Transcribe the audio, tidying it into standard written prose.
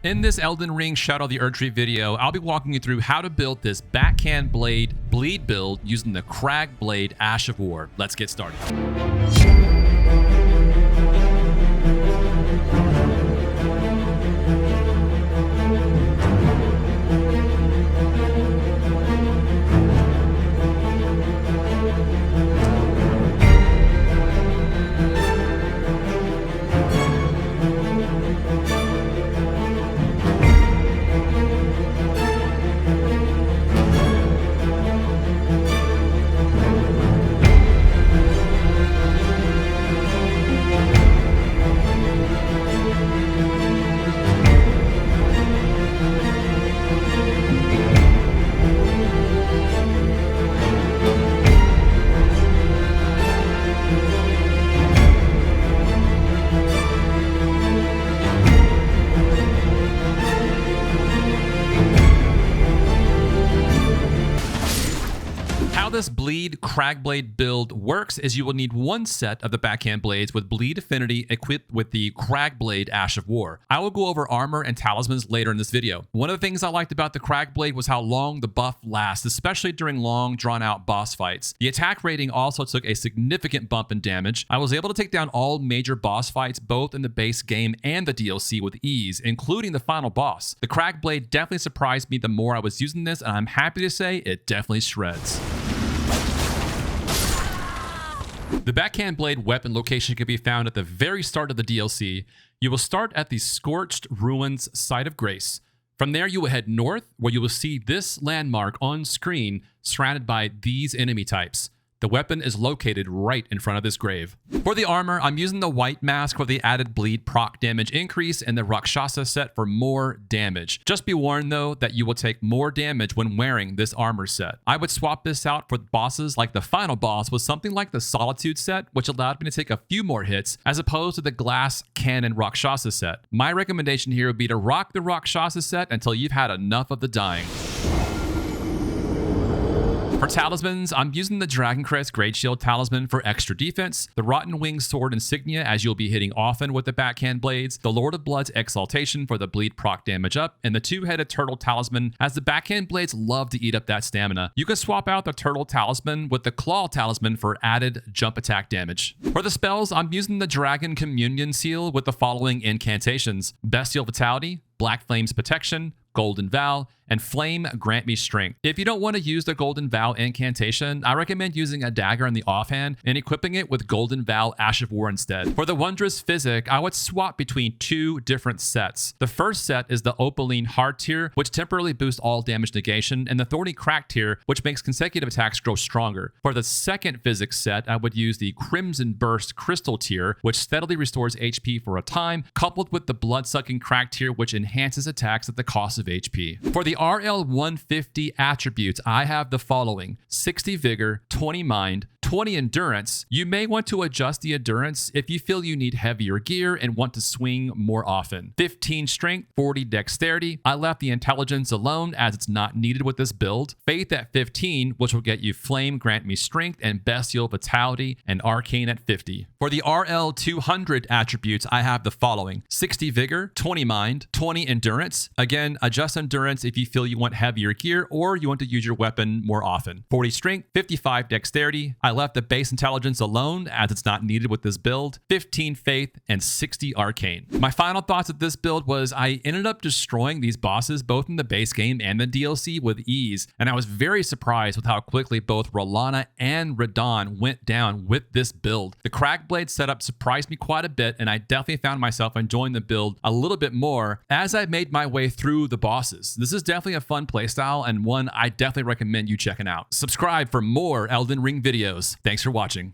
In this Elden Ring Shadow of the Erdtree video, I'll be walking you through how to build this backhand blade bleed build using the Crag Blade Ash of War. Let's get started. How this bleed crag blade build works is you will need one set of the backhand blades with bleed affinity equipped with the crag blade Ash of War. I will go over armor and talismans later in this video. One of the things I liked about the crag blade was how long the buff lasts, especially during long drawn out boss fights. The attack rating also took a significant bump in damage. I was able to take down all major boss fights both in the base game and the DLC with ease, including the final boss. The crag blade definitely surprised me the more I was using this, and I'm happy to say it definitely shreds. The backhand blade weapon location can be found at the very start of the DLC. You will start at the Scorched Ruins Site of Grace. From there, you will head north, where you will see this landmark on screen surrounded by these enemy types. The weapon is located right in front of this grave. For the armor, I'm using the white mask for the added bleed proc damage increase and the Rakshasa set for more damage. Just be warned though that you will take more damage when wearing this armor set. I would swap this out for bosses like the final boss with something like the Solitude set, which allowed me to take a few more hits as opposed to the Glass Cannon Rakshasa set. My recommendation here would be to rock the Rakshasa set until you've had enough of the dying. For talismans, I'm using the Dragon Crest Great Shield Talisman for extra defense, the Rotten Wing Sword Insignia as you'll be hitting often with the backhand blades, the Lord of Blood's Exaltation for the bleed proc damage up, and the Two-Headed Turtle Talisman as the backhand blades love to eat up that stamina. You can swap out the Turtle Talisman with the Claw Talisman for added jump attack damage. For the spells, I'm using the Dragon Communion Seal with the following incantations: Bestial Vitality, Black Flame's Protection, Golden Vow, and Flame Grant Me Strength. If you don't want to use the Golden Vow incantation, I recommend using a dagger in the offhand and equipping it with Golden Vow Ash of War instead. For the Wondrous Physick, I would swap between two different sets. The first set is the Opaline Hard tier, which temporarily boosts all damage negation, and the Thorny Crack tier, which makes consecutive attacks grow stronger. For the second Physick set, I would use the Crimson Burst Crystal tier, which steadily restores HP for a time, coupled with the Bloodsucking Crack tier, which enhances attacks at the cost of HP. For the RL 150 attributes, I have the following: 60 Vigor, 20 Mind, 20 Endurance. You may want to adjust the Endurance if you feel you need heavier gear and want to swing more often. 15 Strength, 40 Dexterity. I left the Intelligence alone as it's not needed with this build. Faith at 15, which will get you Flame Grant Me Strength and Bestial Vitality, and Arcane at 50. For the RL 200 attributes, I have the following: 60 Vigor, 20 Mind, 20 Endurance. Again, adjust Endurance if you feel you want heavier gear or you want to use your weapon more often. 40 Strength, 55 Dexterity. I left the base Intelligence alone as it's not needed with this build. 15 Faith and 60 Arcane. My final thoughts of this build was I ended up destroying these bosses both in the base game and the DLC with ease, and I was very surprised with how quickly both Rolana and Radahn went down with this build. The Crag Blade setup surprised me quite a bit, and I definitely found myself enjoying the build a little bit more as I made my way through the bosses. This is definitely a fun playstyle and one I definitely recommend you checking out. Subscribe for more Elden Ring videos. Thanks for watching.